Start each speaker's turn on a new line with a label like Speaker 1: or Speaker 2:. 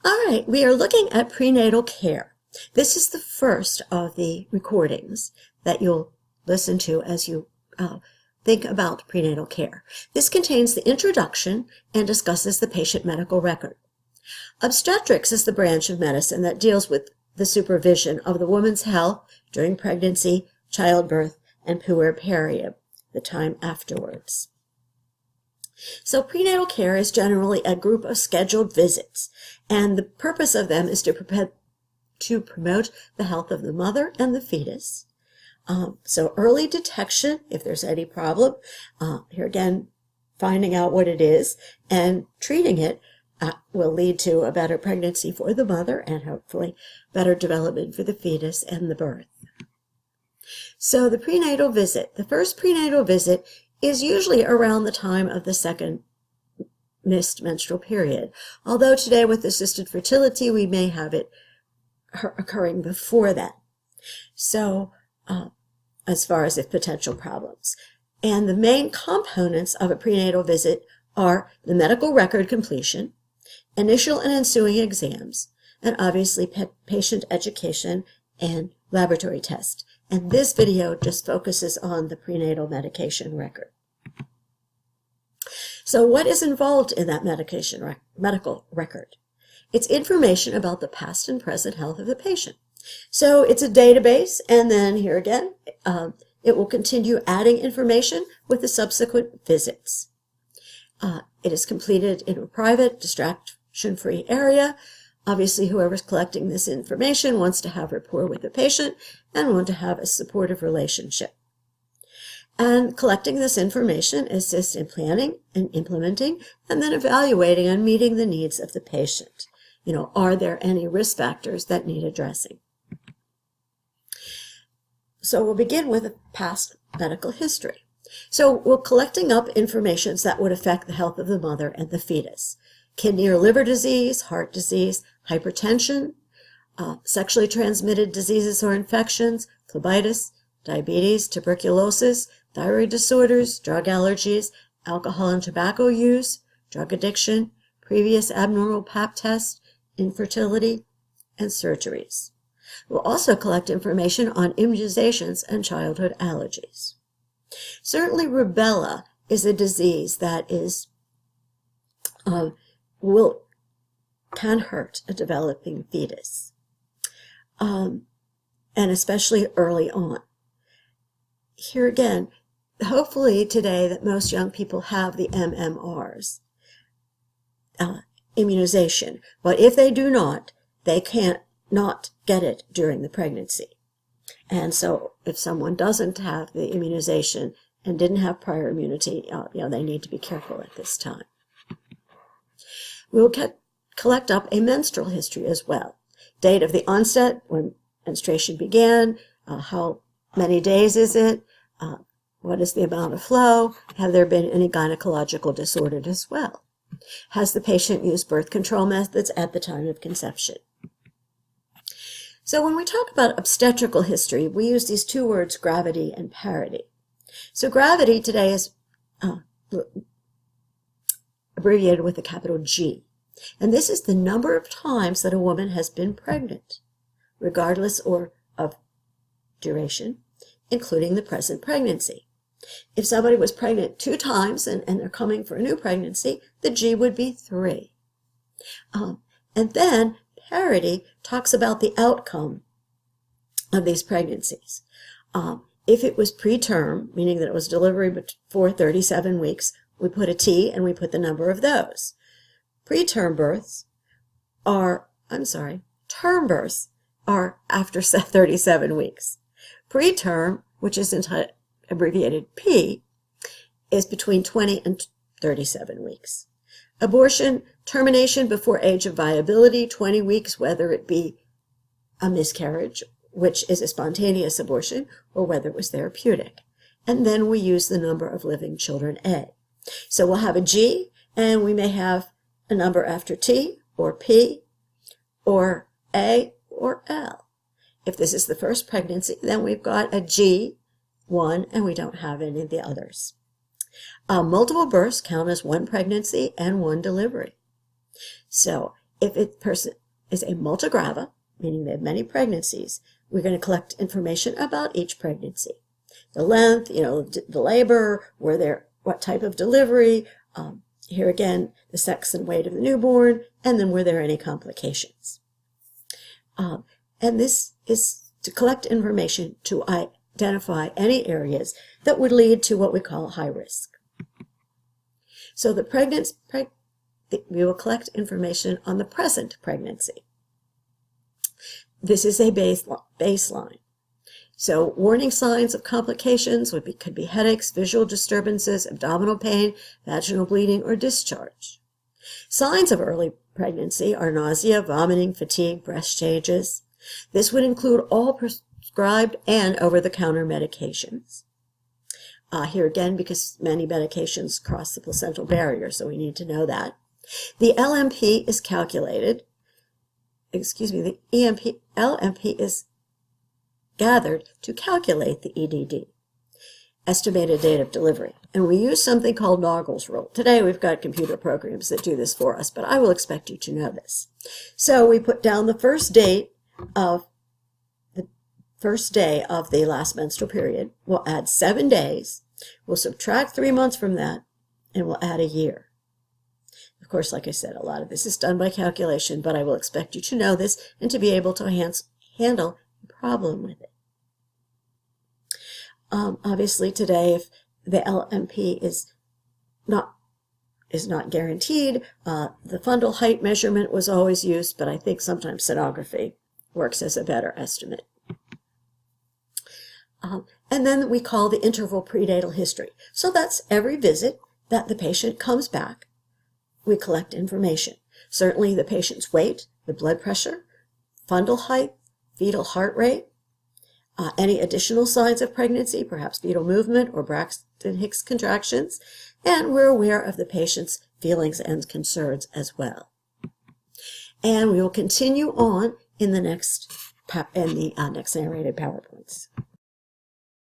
Speaker 1: All right, we are looking at prenatal care. This is the first of the recordings that you'll listen to as you think about prenatal care. This contains the introduction and discusses the patient medical record. Obstetrics is the branch of medicine that deals with the supervision of the woman's health during pregnancy, childbirth, and puerperium, the time afterwards. So prenatal care is generally a group of scheduled visits, and the purpose of them is to promote the health of the mother and the fetus. So early detection, if there's any problem, here again, finding out what it is and treating it will lead to a better pregnancy for the mother and hopefully better development for the fetus and the birth. So the prenatal visit, the first prenatal visit is usually around the time of the second missed menstrual period. Although today with assisted fertility, we may have it occurring before that. So as far as if potential problems. And the main components of a prenatal visit are the medical record completion, initial and ensuing exams, and obviously patient education and laboratory tests. And this video just focuses on the prenatal medication record. So what is involved in that medical record? It's information about the past and present health of the patient. So it's a database, and then here again, it will continue adding information with the subsequent visits. It is completed in a private, distraction-free area. Obviously, whoever's collecting this information wants to have rapport with the patient and want to have a supportive relationship. And collecting this information assists in planning and implementing and then evaluating and meeting the needs of the patient. Are there any risk factors that need addressing? So we'll begin with a past medical history. So we're collecting up information that would affect the health of the mother and the fetus. Kidney or liver disease, heart disease, hypertension, sexually transmitted diseases or infections, phlebitis, diabetes, tuberculosis, thyroid disorders, drug allergies, alcohol and tobacco use, drug addiction, previous abnormal pap test, infertility, and surgeries. We'll also collect information on immunizations and childhood allergies. Certainly rubella is a disease that can hurt a developing fetus, and especially early on. Here again, hopefully today that most young people have the MMRs, immunization, but if they do not, they can't not get it during the pregnancy. And so if someone doesn't have the immunization and didn't have prior immunity, they need to be careful at this time. We'll collect up a menstrual history as well. Date of the onset, when menstruation began, how many days is it, what is the amount of flow, have there been any gynecological disorder as well? Has the patient used birth control methods at the time of conception? So when we talk about obstetrical history, we use these two words, gravity and parity. So gravity today is abbreviated with a capital G. And this is the number of times that a woman has been pregnant, regardless of duration, including the present pregnancy. If somebody was pregnant 2 times and they're coming for a new pregnancy, the G would be 3. And then parity talks about the outcome of these pregnancies. If it was preterm, meaning that it was delivery before 37 weeks, we put a T and we put the number of those. Term births are after 37 weeks. Preterm, which is abbreviated P, is between 20 and 37 weeks. Abortion, termination before age of viability, 20 weeks, whether it be a miscarriage, which is a spontaneous abortion, or whether it was therapeutic. And then we use the number of living children, A. So we'll have a G, and we may have a number after T, or P, or A, or L. If this is the first pregnancy, then we've got a G, 1, and we don't have any of the others. Multiple births count as 1 pregnancy and 1 delivery. So If a person is a multigrava, meaning they have many pregnancies, we're going to collect information about each pregnancy. The length, the labor, what type of delivery, here again, the sex and weight of the newborn, and then were there any complications. And this is to collect information to identify any areas that would lead to what we call high risk. So we will collect information on the present pregnancy. This is a baseline. So warning signs of complications could be headaches, visual disturbances, abdominal pain, vaginal bleeding, or discharge. Signs of early pregnancy are nausea, vomiting, fatigue, breast changes. This would include all prescribed and over-the-counter medications. Here again, because many medications cross the placental barrier, so we need to know that. The LMP is calculated, the LMP is gathered to calculate the EDD, estimated date of delivery. And we use something called Nagel's rule. Today we've got computer programs that do this for us, but I will expect you to know this. So we put down the first day of the last menstrual period. We'll add 7 days. We'll subtract 3 months from that, and we'll add a year. Of course, like I said, a lot of this is done by calculation, but I will expect you to know this and to be able to handle a problem with it. Obviously today, if the LMP is not guaranteed, the fundal height measurement was always used, but I think sometimes sonography works as a better estimate. And then we call the interval prenatal history. So that's every visit that the patient comes back, we collect information. Certainly the patient's weight, the blood pressure, fundal height, fetal heart rate, any additional signs of pregnancy, perhaps fetal movement or Braxton Hicks contractions, and we're aware of the patient's feelings and concerns as well. And we will continue on in the next narrated PowerPoints.